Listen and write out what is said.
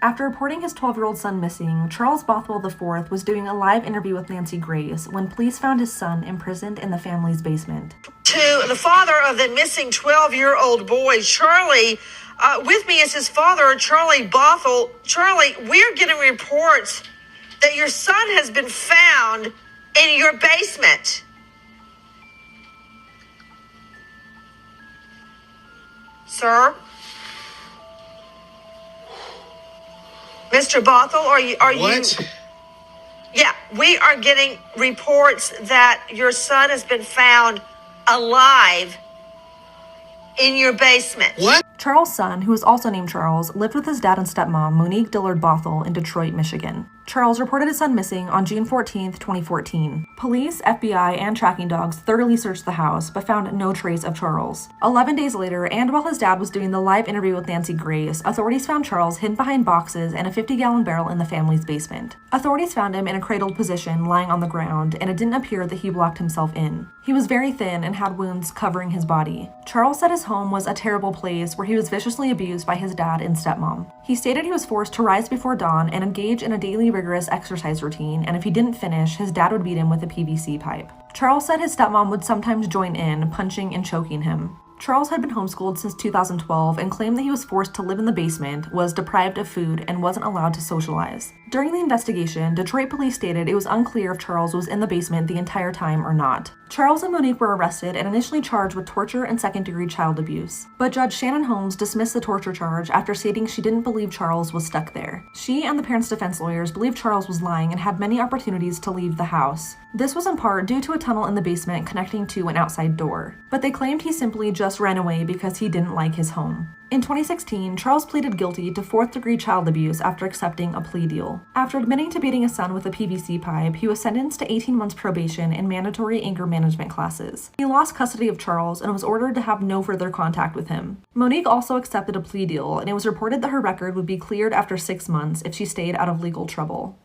After reporting his 12-year-old son missing, Charles Bothwell IV was doing a live interview with Nancy Grace when police found his son imprisoned in the family's basement. To the father of the missing 12-year-old boy, Charlie, with me is his father, Charlie Bothwell. Charlie, we're getting reports that your son has been found in your basement. Sir? Mr. Bothwell, are you? What? Yeah, we are getting reports that your son has been found alive in your basement. What? Charles' son, who was also named Charles, lived with his dad and stepmom, Monique Dillard Bothwell, in Detroit, Michigan. Charles reported his son missing on June 14, 2014. Police, FBI, and tracking dogs thoroughly searched the house, but found no trace of Charles. 11 days later, and while his dad was doing the live interview with Nancy Grace, authorities found Charles hidden behind boxes and a 50-gallon barrel in the family's basement. Authorities found him in a cradled position, lying on the ground, and it didn't appear that he locked himself in. He was very thin and had wounds covering his body. Charles said his home was a terrible place where he was viciously abused by his dad and stepmom. He stated he was forced to rise before dawn and engage in a daily rigorous exercise routine, and if he didn't finish, his dad would beat him with a PVC pipe. Charles said his stepmom would sometimes join in, punching and choking him. Charles had been homeschooled since 2012 and claimed that he was forced to live in the basement, was deprived of food, and wasn't allowed to socialize. During the investigation, Detroit police stated it was unclear if Charles was in the basement the entire time or not. Charles and Monique were arrested and initially charged with torture and second-degree child abuse. But Judge Shannon Holmes dismissed the torture charge after stating she didn't believe Charles was stuck there. She and the parents' defense lawyers believed Charles was lying and had many opportunities to leave the house. This was in part due to a tunnel in the basement connecting to an outside door. But they claimed he simply just ran away because he didn't like his home. In 2016, Charles pleaded guilty to fourth-degree child abuse after accepting a plea deal. After admitting to beating his son with a PVC pipe, he was sentenced to 18 months probation and mandatory anger management classes. He lost custody of Charles and was ordered to have no further contact with him. Monique also accepted a plea deal, and it was reported that her record would be cleared after 6 months if she stayed out of legal trouble.